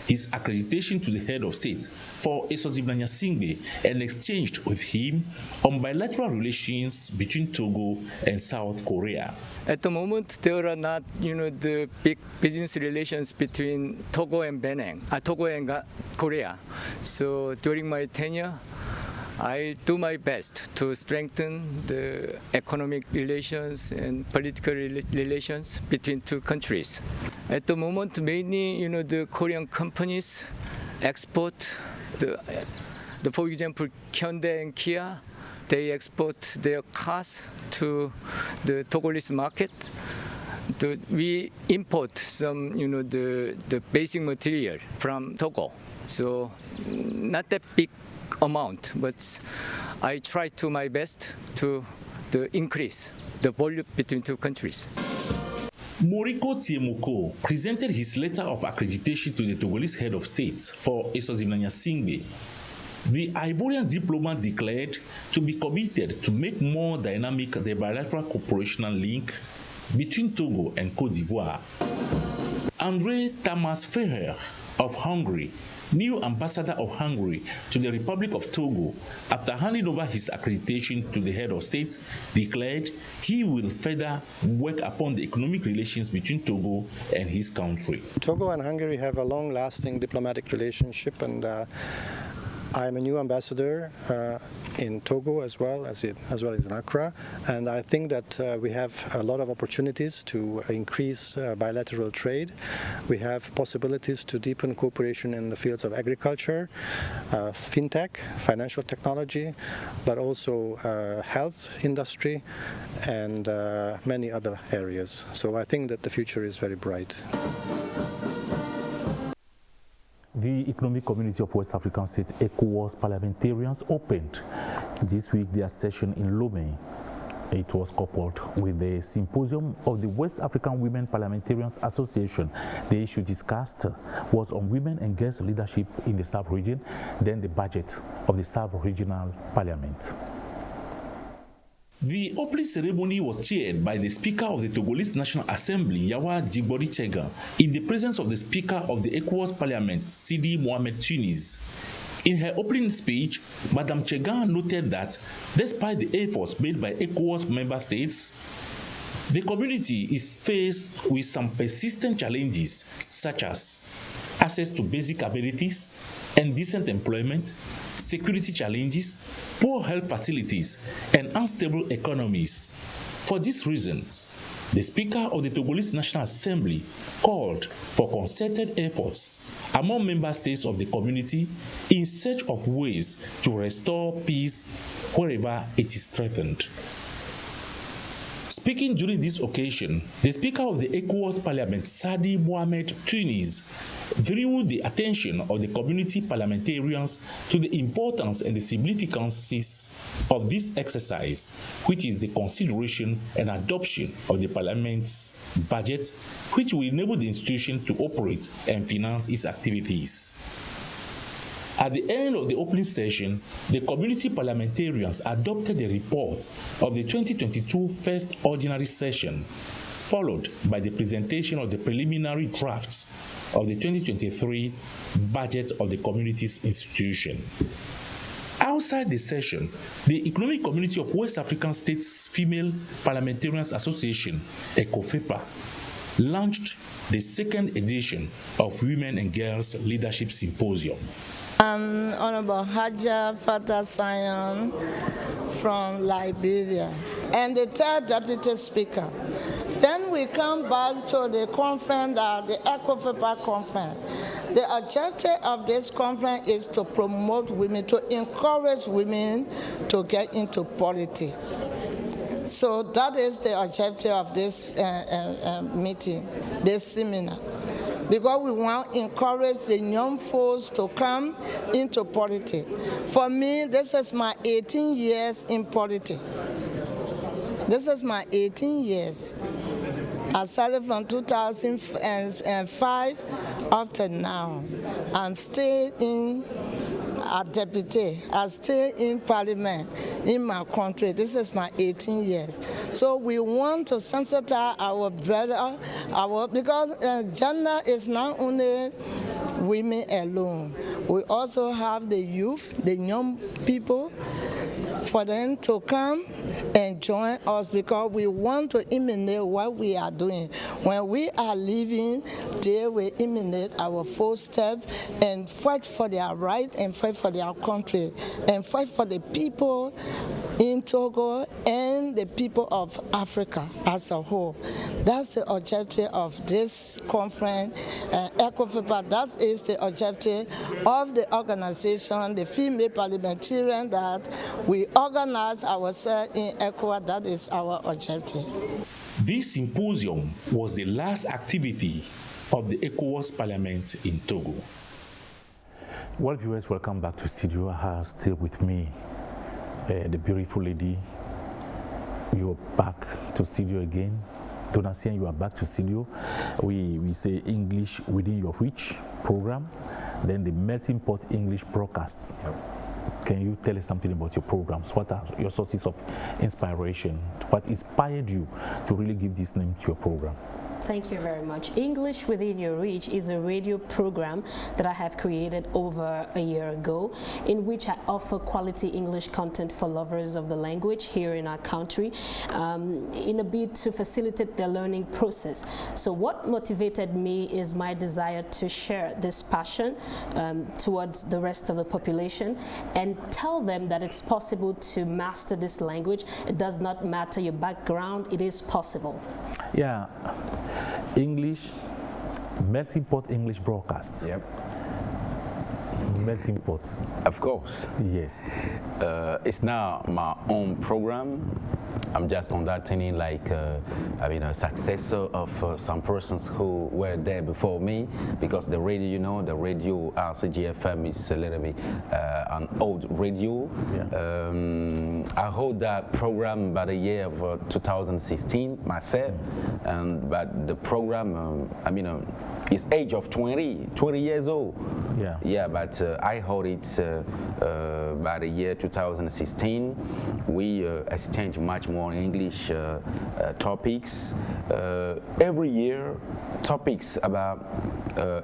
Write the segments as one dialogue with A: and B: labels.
A: his accreditation to the head of state for Eswatini Singbe and exchanged with him on bilateral relations between Togo and South Korea.
B: At the moment, there are not, the big business relations between Togo and Togo and Korea. So during my tenure, I do my best to strengthen the economic relations and political relations between two countries. At the moment, mainly, the Korean companies export for example, Hyundai and Kia. They export their cars to the Togolese market. We import some, the basic material from Togo. So not that big amount, but I try to my best to increase the volume between two countries.
A: Moriko Tiemoko presented his letter of accreditation to the Togolese head of state for Eswatini Singbe. The Ivorian diplomat declared to be committed to make more dynamic the bilateral cooperation link between Togo and Côte d'Ivoire. André Tamas Feher of Hungary, new ambassador of Hungary to the Republic of Togo, after handing over his accreditation to the head of state, declared he will further work upon the economic relations between Togo and his country.
C: Togo and Hungary have a long-lasting diplomatic relationship, and I'm a new ambassador in Togo as well as in Accra, and I think that we have a lot of opportunities to increase bilateral trade. We have possibilities to deepen cooperation in the fields of agriculture, fintech, financial technology, but also health industry and many other areas. So I think that the future is very bright.
D: The Economic Community of West African States, ECOWAS parliamentarians opened this week their session in Lomé. It was coupled with the symposium of the West African Women Parliamentarians Association. The issue discussed was on women and girls leadership in the sub-region, then the budget of the sub-regional parliament.
A: The opening ceremony was chaired by the Speaker of the Togolese National Assembly, Yawa Djigbori Chegan, in the presence of the Speaker of the ECOWAS Parliament, Sidi Mohamed Tunis. In her opening speech, Madame Chegan noted that despite the efforts made by ECOWAS member states, the community is faced with some persistent challenges such as access to basic amenities and decent employment, security challenges, poor health facilities, and unstable economies. For these reasons, the Speaker of the Togolese National Assembly called for concerted efforts among member states of the community in search of ways to restore peace wherever it is threatened. Speaking during this occasion, the Speaker of the ECOWAS Parliament, Sadi Mohamed Tunis, drew the attention of the community parliamentarians to the importance and the significances of this exercise, which is the consideration and adoption of the Parliament's budget, which will enable the institution to operate and finance its activities. At the end of the opening session, the community parliamentarians adopted the report of the 2022 First Ordinary Session, followed by the presentation of the preliminary drafts of the 2023 budget of the community's institution. Outside the session, the Economic Community of West African States Female Parliamentarians Association, ECOFEPA, launched the second edition of Women and Girls Leadership Symposium.
E: I'm Honorable Haja Fatah Sion from Liberia and the third deputy speaker. Then we come back to the conference, the ECOFEPA conference. The objective of this conference is to promote women, to encourage women to get into politics. So that is the objective of this meeting, this seminar. Because we want to encourage the young folks to come into politics. For me, this is my 18 years in politics. This is my 18 years. I started from 2005 up to now. I'm still in a deputy. I'm still in parliament in my country. This is my 18 years. So we want to sensitize our brother, because gender is not only women alone. We also have the youth, the young people, for them to come and join us because we want to imitate what we are doing. When we are leaving, they will imitate our footsteps and fight for their right and fight for their country and fight for the people in Togo and the people of Africa as a whole. That's the objective of this conference, ECOFIPA. That is the objective of the organization, the female parliamentarian, that we organize ourselves in ECOWAS. That is our objective.
A: This symposium was the last activity of the ECOWAS Parliament in Togo.
D: Well, viewers, welcome back to studio. I have still with me the beautiful lady. You're back to studio again. Donatien, you are back to studio. We say English Within Your Reach program, then the Melting Pot English broadcasts. Can you tell us something about your programs? What are your sources of inspiration? What inspired you to really give this name to your program?
F: Thank you very much. English Within Your Reach is a radio program that I have created over a year ago, in which I offer quality English content for lovers of the language here in our country, in a bid to facilitate their learning process. So what motivated me is my desire to share this passion towards the rest of the population and tell them that it's possible to master this language. It does not matter your background, it is possible.
D: Yeah. English, Melting Pot English broadcasts.
G: Yep.
D: Melting Pot.
G: Of course.
D: Yes.
G: It's now my own program. I'm just conducting like a successor of some persons who were there before me, because the radio, you know, the radio RCGFM is a little bit an old radio.
D: Yeah.
G: I hold that program by the year of 2016 myself, but the program, is age of 20 years old.
D: Yeah.
G: Yeah, but I hold it by the year 2016. We exchange much more English topics. Every year, topics about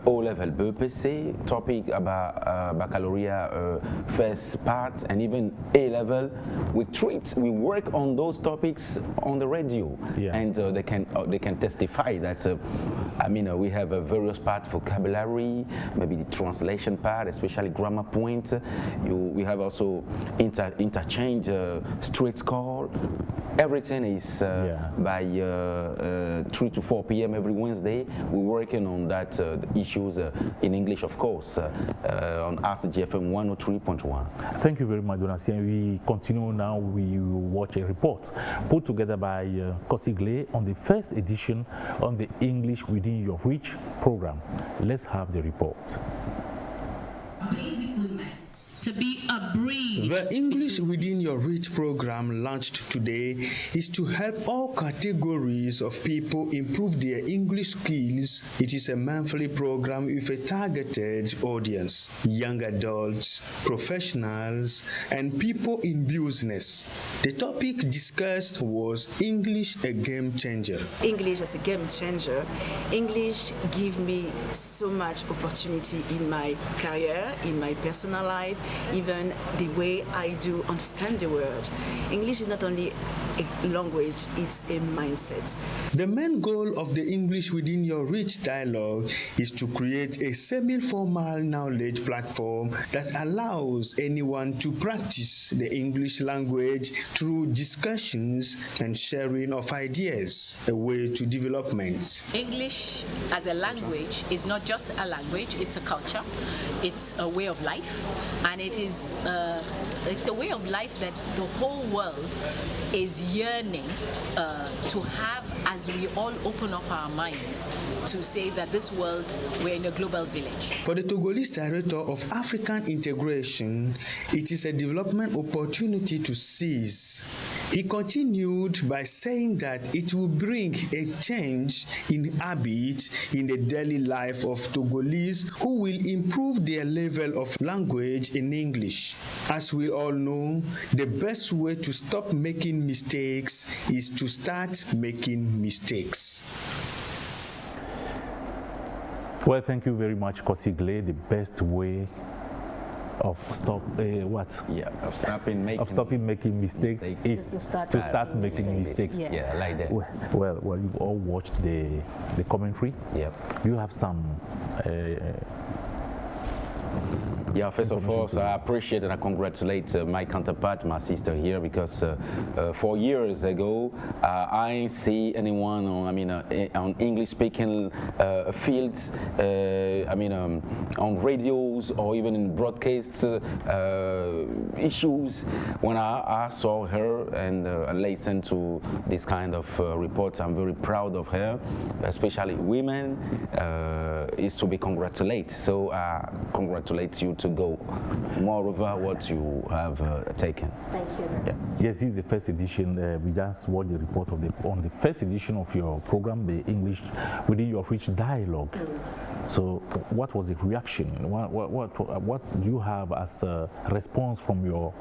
G: O-level BPC, topic about baccalaureate first part, and even A-level. We work on those topics on the radio,
D: yeah.
G: And they can testify that we have a various part vocabulary, maybe the translation part, especially grammar point. We have also interchange, street call. Everything is by 3 to 4 p.m. every Wednesday. We're working on that issues in English, of course, on RCGFM 103.1.
D: Thank you very much, Donatien. We continue now. We will watch a report put together by Anglais on the first edition on the English Within Your Reach program. Let's have the report.
H: To be a breed.
I: The English Within Your Reach program launched today is to help all categories of people improve their English skills. It is a monthly program with a targeted audience: young adults, professionals, and people in business. The topic discussed was English, a game changer.
J: English as a game changer. English gives me so much opportunity in my career, in my personal life, even the way I do understand the world. English is not only a language, it's a mindset.
I: The main goal of the English Within Your Reach dialogue is to create a semi-formal knowledge platform that allows anyone to practice the English language through discussions and sharing of ideas, a way to development.
K: English as a language is not just a language, it's a culture, it's a way of life, and it's a way of life that the whole world is yearning to have, as we all open up our minds to say that this world, we're in a global village.
I: For the Togolese Director of African Integration, it is a development opportunity to seize. He continued by saying that it will bring a change in habit in the daily life of Togolese, who will improve their level of language in English. As we all know, the best way to stop making mistakes is to start making mistakes.
D: Well, thank you very much, Anglais. The best way of stopping making mistakes is to start making mistakes.
G: Yeah, I like that.
D: Well, you've all watched the commentary.
G: Yeah.
D: You have some.
G: Yeah, first of all, I appreciate and I congratulate my counterpart, my sister here, because 4 years ago, I didn't see anyone on English-speaking fields, on radios or even in broadcast issues. When I saw her and listened to this kind of reports, I'm very proud of her, especially women, is to be congratulated. So I congratulate you to go moreover what you have taken.
F: Thank you.
G: Yeah.
D: Yes, this is the first edition. We just watched the report on the first edition of your program, the English Within Your Reach Dialogue. So what was the reaction? What do you have as a response from your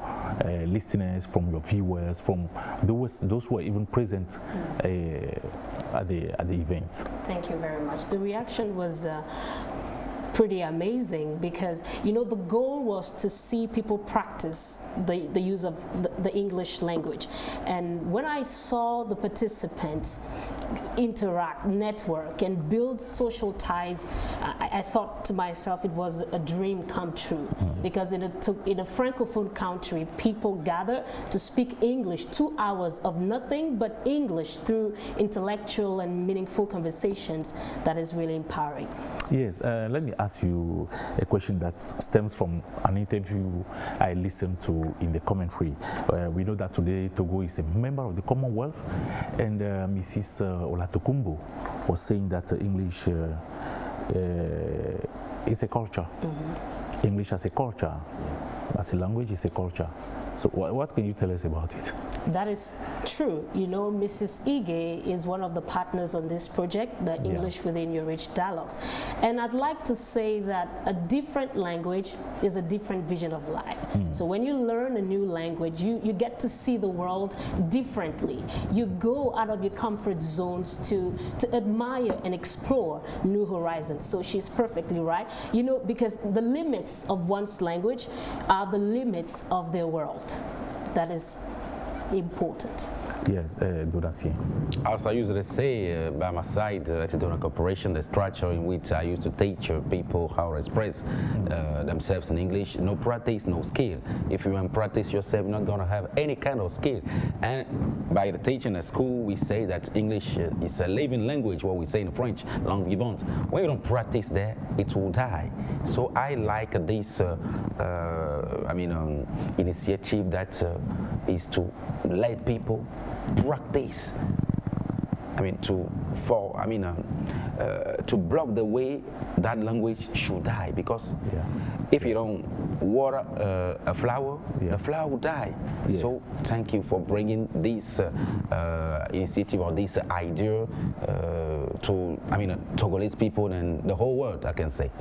D: listeners, from your viewers, from those who were even present at the event?
F: Thank you very much. The reaction was pretty amazing, because the goal was to see people practice the use of the English language. And when I saw the participants interact, network, and build social ties, I thought to myself it was a dream come true, because in a francophone country, people gather to speak English, 2 hours of nothing but English through intellectual and meaningful conversations. That is really empowering.
D: Yes, let me ask you a question that stems from an interview I listened to in the commentary. We know that today Togo is a member of the Commonwealth, and Mrs. Olatokumbo was saying that English is a culture. English as a culture, as a language is a culture. So what can you tell us about it?
F: That is true. Mrs. Ige is one of the partners on this project, the English Within Your Reach Dialogues. And I'd like to say that a different language is a different vision of life. So when you learn a new language, you get to see the world differently. You go out of your comfort zones to admire and explore new horizons. So she's perfectly right. Because the limits of one's language are the limits of their world. That is important.
D: Yes, Dodacier.
G: As I usually say, by my side, at Dona Corporation, the structure in which I used to teach people how to express themselves in English, no practice, no skill. If you don't practice yourself, you're not going to have any kind of skill. And by the teaching at school, we say that English is a living language, what we say in French, langue vivante. When you don't practice there, it will die. So I like this initiative that is to let people practice. To block the way that language should die, because if you don't water a flower, the flower will die.
D: Yes.
G: So thank you for bringing this initiative or this idea to Togolese people and the whole world, I can say.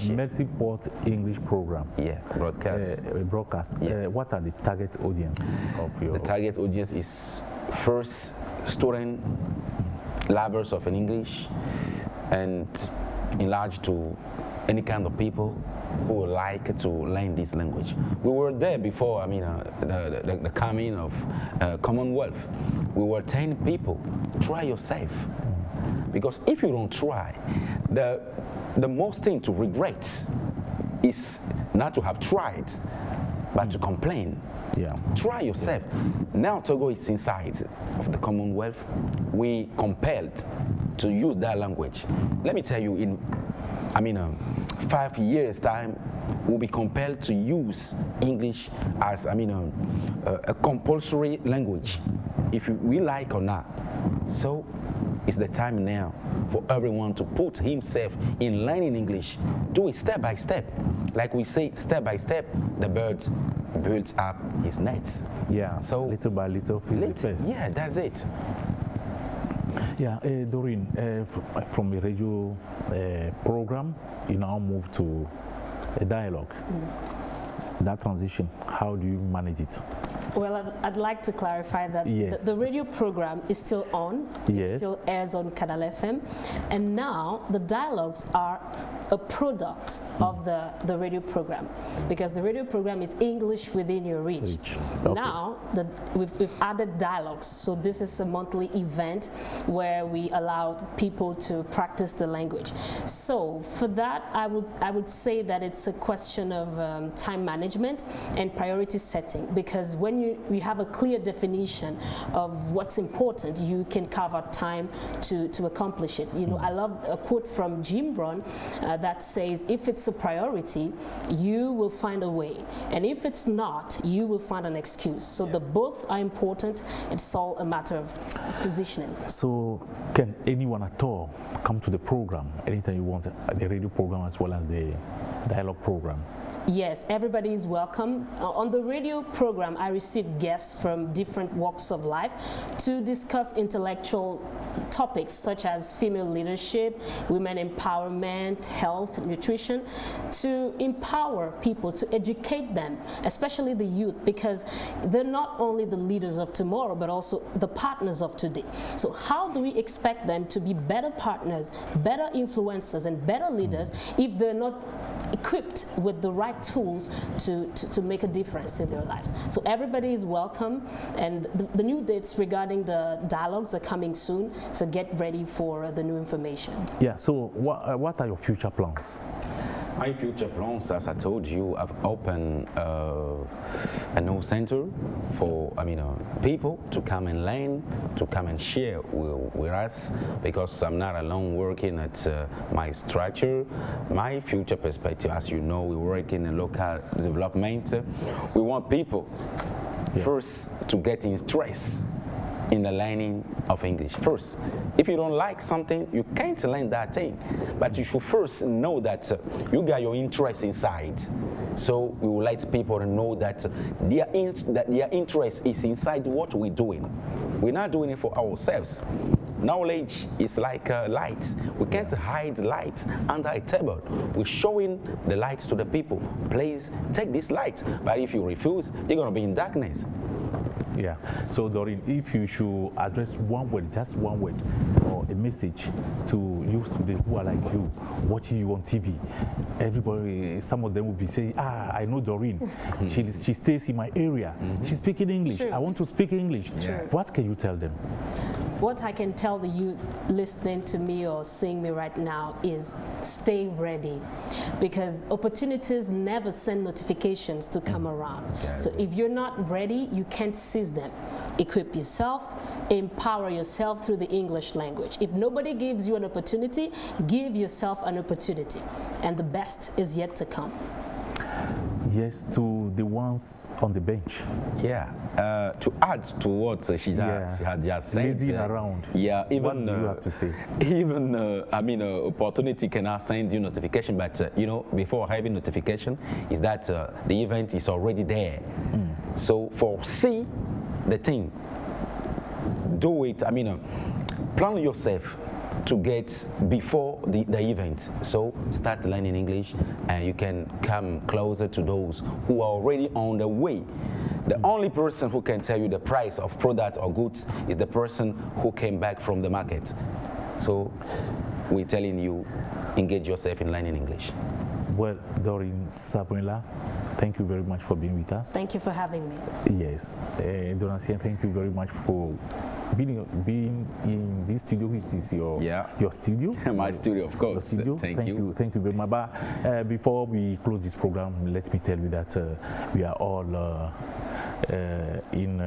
D: Multi-port English program.
G: Yeah, broadcast.
D: Yeah. What are the target audiences of your?
G: The target audience is first student lovers of an English, and enlarged to any kind of people who would like to learn this language. We were there before, the coming of Commonwealth. We were telling people, try yourself. Because if you don't try, the most thing to regret is not to have tried, but to complain. Try yourself. Now Togo is inside of the Commonwealth. We compelled to use that language. Let me tell you, in 5 years' time, we'll be compelled to use English as a compulsory language, if we like or not. So it's the time now for everyone to put himself in learning English. Do it step by step. Like we say, step by step, the bird builds up his nets.
D: Yeah, so little by little fills the place.
G: Yeah, that's it.
D: Yeah, Doreen, from a radio program, you now move to a dialogue. That transition, how do you manage it?
F: Well, I'd like to clarify that
D: Yes.
F: the radio program is still on.
D: Yes.
F: It still airs on Canal FM. And now the dialogues are a product of the radio program, because the radio program is English within your reach.
D: Okay.
F: Now we've added dialogues. So this is a monthly event where we allow people to practice the language. So for that, I would say that it's a question of time management and priority setting, because when you have a clear definition of what's important, you can carve out time to accomplish it. You know, I love a quote from Jim Rohn that says, if it's a priority, you will find a way, and if it's not, you will find an excuse. So the both are important. It's all a matter of positioning.
D: So can anyone at all come to the program anytime you want, the radio program as well as the dialogue program?
F: Yes, everybody is welcome. On the radio program, I receive guests from different walks of life to discuss intellectual topics such as female leadership, women empowerment, health, nutrition, to empower people, to educate them, especially the youth, because they're not only the leaders of tomorrow, but also the partners of today. So how do we expect them to be better partners, better influencers, and better leaders if they're not equipped with the right tools to make a difference in their lives? So everybody is welcome, and the new dates regarding the dialogues are coming soon, so get ready for the new information.
D: Yeah, so what are your future plans?
G: My future plans, as I told you, I've opened a new center for people to come and learn, to come and share with us, because I'm not alone working at my structure. My future perspective, as you know, we work in local development. We want people first to get interest in the learning of English. First, if you don't like something, you can't learn that thing. But you should first know that you got your interest inside. So we would like people to know that their interest is inside what we're doing. We're not doing it for ourselves. Knowledge is like light. We can't hide light under a table. We're showing the light to the people. Please take this light. But if you refuse, you're going to be in darkness.
D: Yeah. So Doreen, if you should address one word, just one word, or a message to youth today who are like you, watching you on TV, everybody, some of them will be saying, I know Doreen. She stays in my area. She's speaking English.
F: Sure.
D: I want to speak English.
F: Sure.
D: What can you tell them?
F: What I can tell the youth listening to me or seeing me right now is stay ready, because opportunities never send notifications to come around. So if you're not ready, you can't seize them. Equip yourself, empower yourself through the English language. If nobody gives you an opportunity, give yourself an opportunity, and the best is yet to come.
D: Yes, to the ones on the bench.
G: Yeah, to add to what she had just said.
D: Lazing around.
G: Yeah, even
D: what do you have to say?
G: Even opportunity cannot send you notification, but before having notification is that the event is already there. So foresee the thing. Do it. Plan yourself to get before the event. So start learning English, and you can come closer to those who are already on the way. The only person who can tell you the price of product or goods is the person who came back from the market. So we're telling you, engage yourself in learning English.
D: Well, Doreen Samuela, thank you very much for being with us.
F: Thank you for having me.
D: Yes. Donatien, thank you very much for being in this studio, which is your studio.
G: My studio, of course.
D: Studio. Thank you very much. But before we close this program, let me tell you that we are all in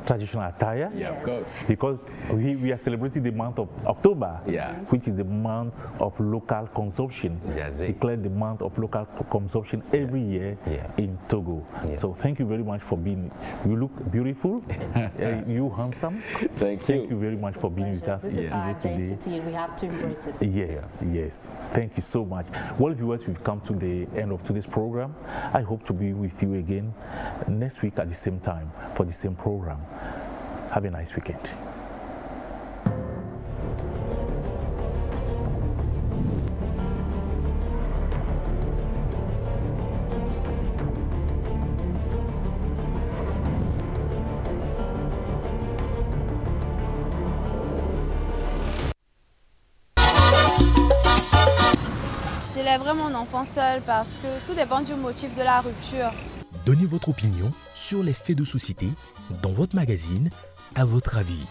D: traditional attire.
G: Yeah, of course.
D: Because we are celebrating the month of October, which is the month of local consumption. Declared the month of local consumption every year in Togo. So thank you very much for being. You look beautiful. You handsome.
G: Thank
D: you very much for being with us.
F: This is our identity, and we have to embrace it.
D: Yes. Thank you so much. Well, viewers, we've come to the end of today's program. I hope to be with you again next week at the same time for the same program. Have a nice weekend.
L: j'élèverai mon enfant seul parce que tout dépend du motif de la rupture.
M: Donnez votre opinion sur les faits de société dans votre magazine À votre avis.